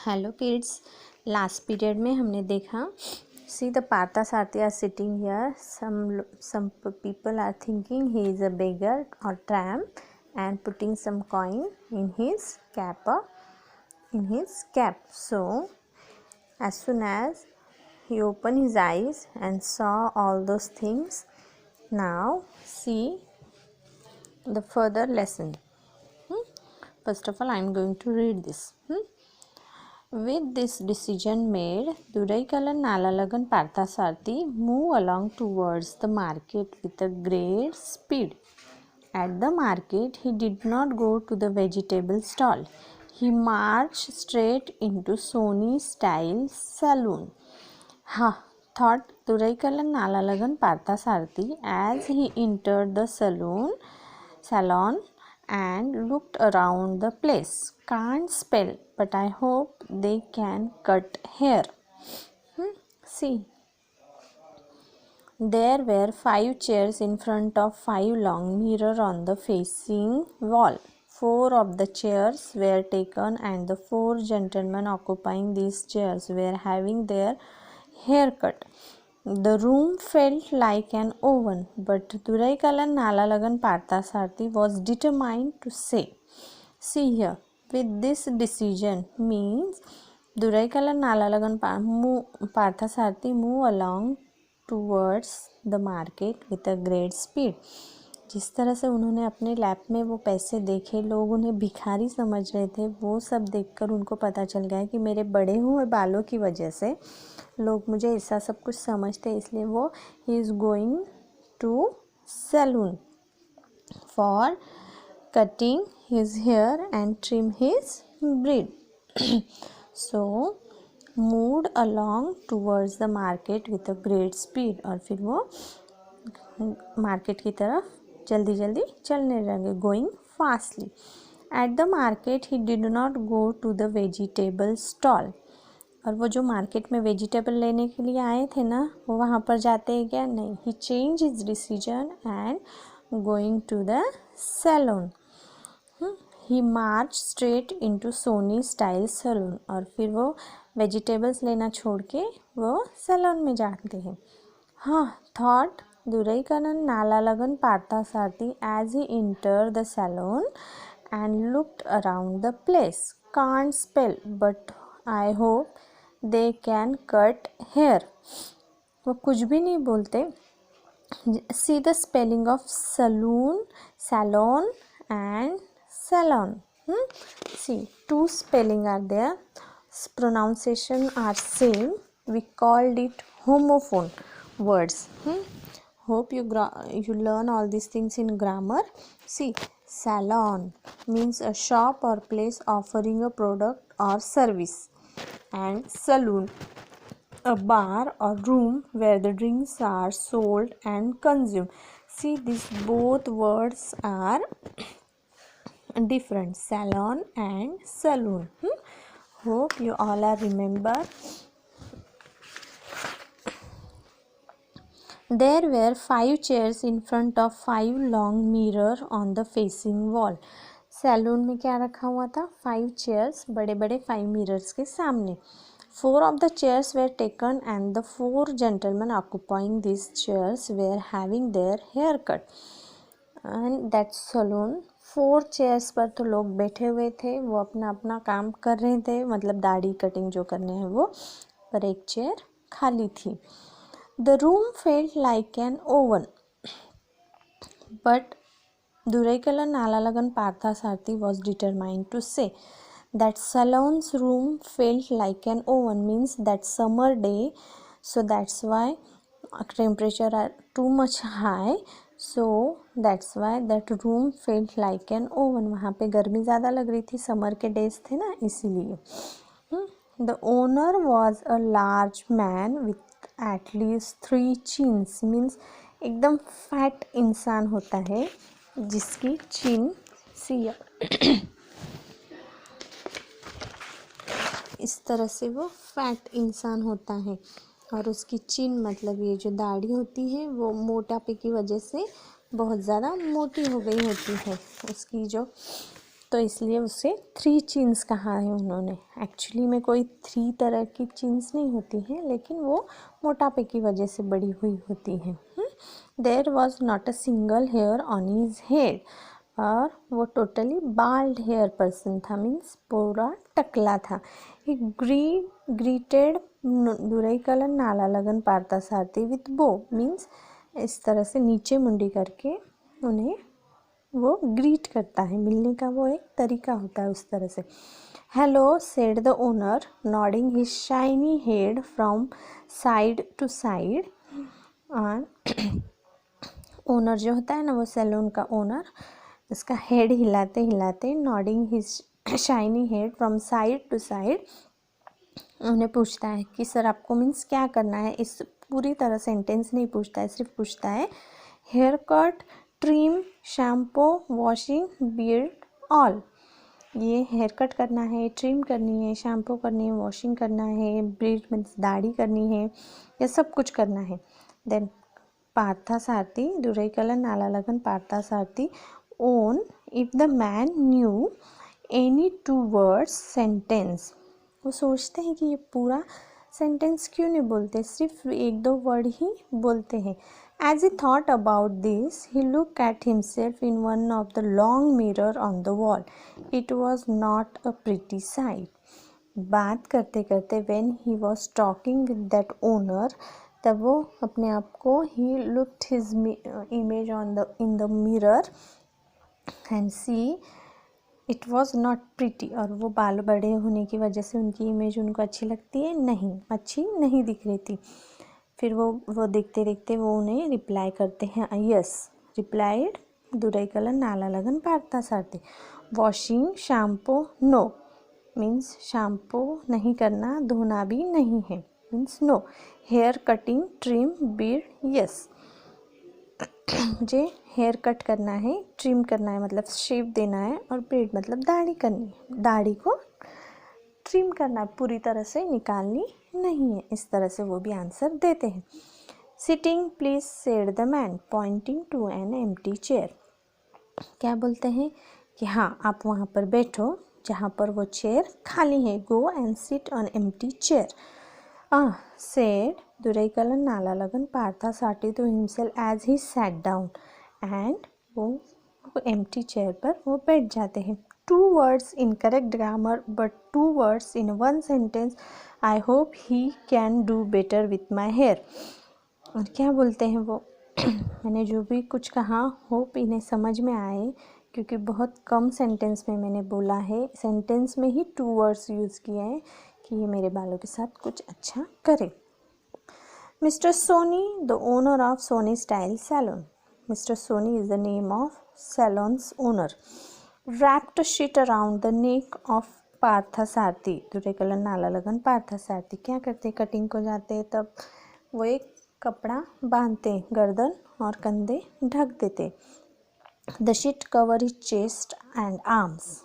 Hello kids, last period में हमने देखा see the Parthasarathy are sitting here. some people are thinking he is a beggar or tramp and putting some coin in his cap. So as soon as he opened his eyes and saw all those things, now see the further lesson. First of all, I am going to read this. With this decision made, Duraikkala Nallalagan Parthasarathy moved along towards the market with a great speed. At the market, he did not go to the vegetable stall. He marched straight into Sony's style saloon. Thought Duraikkala Nallalagan Parthasarathy as he entered the salon and looked around the place. Can't spell, but I hope they can cut hair. See, there were 5 chairs in front of 5 long mirrors on the facing wall. 4 of the chairs were taken and the 4 gentlemen occupying these chairs were having their hair cut. The room felt like an oven, but Duraikkala Nallalagan Parthasarathy was determined to say, see here, with this decision means Duraikkala Nallalagan Parthasarathy moved along towards the market with a great speed. जिस तरह से उन्होंने अपने lap में वो पैसे देखे, लोग उन्हें भिखारी समझ रहे थे, वो सब देखकर उनको पता चल गया कि मेरे बड़े हुए बालों की वजह से लोग मुझे ऐसा सब कुछ समझते हैं, इसलिए वो he is going to salon for cutting his hair and trim his beard. So moved along towards the market with a great speed. और फिर वो मार्केट की तरफ जल्दी जल्दी चलने लगे, going fastly. At the market he did not go to the vegetable stall. और वो जो मार्केट में वेजिटेबल लेने के लिए आए थे ना, वो वहाँ पर जाते हैं क्या? नहीं. He change his decision and going to the salon. He march straight into Soni style salon. और फिर वो वेजिटेबल्स लेना छोड़ के वो सैलून में जाते हैं. Thought Duraikkala Nallalagan Parthasarathy as he entered the salon and looked around the place. Can't spell, but I hope they can cut hair. वो कुछ भी नहीं बोलते. See the spelling of salon and salon. See, 2 spelling are there. Pronunciation are same. We called it homophone words. Hope you learn all these things in grammar. See, salon means a shop or place offering a product or service, and saloon a bar or room where the drinks are sold and consumed. See, these both words are different, salon and saloon. Hope you all are remember. There were 5 chairs in front of 5 long mirrors on the facing wall. Salon में क्या रखा हुआ था? 5 chairs, बड़े बड़े 5 mirrors के सामने. 4 of the chairs were taken and the 4 gentlemen occupying these chairs were having their hair cut. And that saloon, 4 chairs पर तो लोग बैठे हुए थे, वो अपना अपना काम कर रहे थे, मतलब दाढ़ी कटिंग जो करने हैं वो, पर एक चेयर खाली थी. The room felt like an oven, but Duraikkala Nallalagan Parthasarathy was determined to say that saloon's room felt like an oven means that summer day, so that's why temperature are too much high, so that's why that room felt like an oven. वहाँ पे गर्मी ज़्यादा लग रही थी, summer के days थे ना, इसीलिए. The owner was a large man with at least 3 chins. Means एकदम फैट इंसान होता है जिसकी चिन इस तरह से वो फैट इंसान होता है, और उसकी चिन मतलब ये जो दाढ़ी होती है वो मोटापे की वजह से बहुत ज़्यादा मोटी हो गई होती है. उसकी जो तो इसलिए उसे 3 चिन्स कहा है उन्होंने। एक्चुअली में कोई 3 तरह की चिन्स नहीं होती हैं, लेकिन वो मोटापे की वजह से बड़ी हुई होती हैं। There was not a single hair on his head, और वो टोटली बाल्ड हेयर पर्सन था, मीन्स पूरा टकला था। ही ग्रीटेड दुरईकलन नाला लगन पारता सारथी विथ बो, मीन्स इस तरह से नीचे मुंडी करके उन्हें वो ग्रीट करता है, मिलने का वो एक तरीका होता है उस तरह से। Hello said the owner nodding his shiny head from side to side. Owner जो होता है ना, वो सैलून का ओनर, उसका हेड हिलाते हिलाते, nodding his shiny head from side to side, उन्हें पूछता है कि सर आपको मीन्स क्या करना है। इस पूरी तरह सेंटेंस नहीं पूछता है, सिर्फ पूछता है hair cut, trim, shampoo, washing, beard, all. ये हेयर कट करना है, ट्रिम करनी है, शैम्पू करनी है, वॉशिंग करना है, बियर्ड मीन्स दाढ़ी करनी है, ये सब कुछ करना है। Then Parthasarathi Duraikalan Nala Lagan Parthasarathy own if the man knew any 2 words sentence. वो सोचते हैं कि ये पूरा सेंटेंस क्यों नहीं बोलते, सिर्फ 1-2 वर्ड ही बोलते हैं। As he thought about this he look at himself in one of the long mirror on the wall. It was not a pretty sight. बात करते करते when he was talking with that owner, तब वो अपने आप को ही looked his image in the mirror and see it was not pretty. और वो बाल बड़े होने की वजह से उनकी इमेज उनको अच्छी लगती है नहीं, अच्छी नहीं दिख रही थी। फिर वो देखते देखते वो उन्हें रिप्लाई करते हैं, yes replied Duraikalan Nala Lagan Parthasarathy. Washing shampoo no, means shampoo नहीं करना, धोना भी नहीं है, means no. Hair cutting, trim, beard, yes मुझे हेयर कट करना है, ट्रिम करना है मतलब शेप देना है, और बीर्ड मतलब दाढ़ी करनी है, दाढ़ी को ट्रिम करना है, पूरी तरह से निकालनी नहीं है। इस तरह से वो भी आंसर देते हैं। Sitting please said the man pointing to an empty chair. क्या बोलते हैं कि हाँ आप वहाँ पर बैठो जहाँ पर वो चेयर खाली है। Go and sit on empty chair. said Duraikalan Nala Lagan Parthasarathy to himself as he sat down, and वो एम्प्टी चेयर पर वो बैठ जाते हैं। 2 words incorrect grammar but 2 words in 1 sentence. I hope he can do better with my hair. और क्या बोलते हैं वो मैंने जो भी कुछ कहा होप इन्हें समझ में आए, क्योंकि बहुत कम सेंटेंस में मैंने बोला है, सेंटेंस में ही 2 वर्ड्स यूज़ किए हैं कि ये मेरे बालों के साथ कुछ अच्छा करे। Mister Soni the owner of Soni style salon. Mister Soni is the name of salon's owner. wrapped a sheet around the neck of Parthasarathy Duraikalan Nala Lagan Parthasarathi. क्या करते, कटिंग को जाते तब वो एक कपड़ा बांधते, गर्दन और कंधे ढक देते। The sheet cover his chest and arms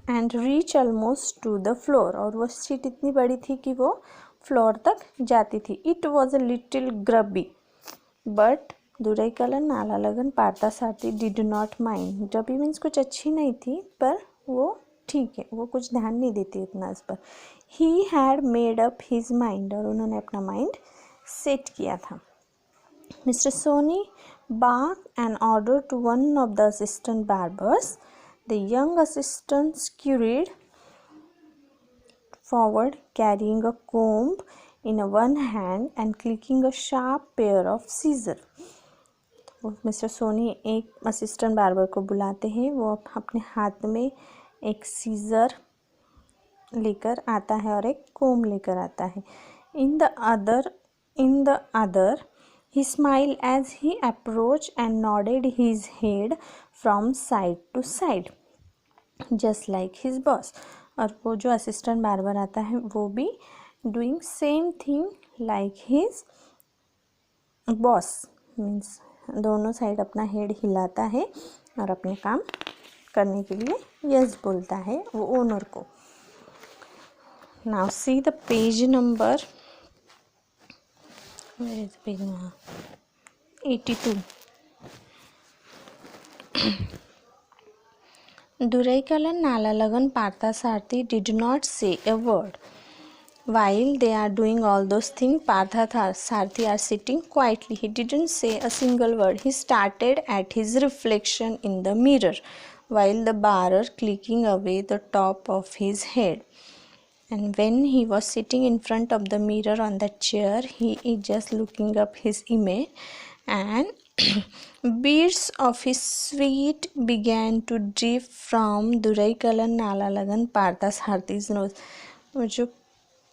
and reach almost two the floor. और वो शीट इतनी बड़ी थी कि वो फ्लोर तक जाती थी। It was a little grubby but Duraikalan Nala Lagan Parthasarathy did not mind. Grubby means कुछ अच्छी नहीं थी, पर वो ठीक है, वो कुछ ध्यान नहीं देती उतना इस पर। He had made up his mind, और उन्होंने अपना माइंड सेट किया था। Mister Soni barked an order to one of the assistant barbers. The young assistant scurried forward, carrying a comb in one hand and clicking a sharp pair of scissors. Mister Soni एक assistant barber को बुलाते हैं। वो अपने हाथ में एक scissor लेकर आता है और एक कोम लेकर आता है। In the other, he smiled as he approached and nodded his head from side to side, just like his boss. और वो जो असिस्टेंट बार्बर आता है वो भी doing same thing like his boss, means दोनों साइड अपना हेड हिलाता है और अपने काम करने के लिए यस बोलता है वो ओनर को। Now see the page number, where is the page number? 82. Duraikkal and Nalalagan Parthasarathi did not say a word. While they are doing all those things, Parthasarathi are sitting quietly. He didn't say a single word. He started at his reflection in the mirror, while the barer clicking away the top of his head. And when he was sitting in front of the mirror on the chair, he is just looking up his image, and beads of his sweat began to drip from Duraikkal and Nalalagan Parthasarathis nose. जो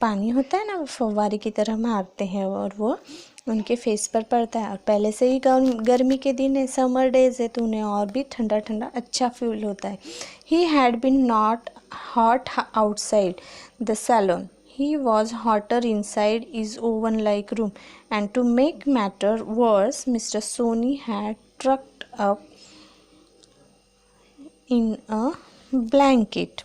पानी होता है ना, वो फव्वारे की तरह मारते हैं और वो उनके फेस पर पड़ता है। और पहले से ही गर्मी के दिन है, समर डेज है, तो उन्हें और भी ठंडा ठंडा अच्छा फील होता है। He had been not hot outside the salon. He was hotter inside his oven-like room, and to make matter worse, Mr. Soni had tucked up in a blanket.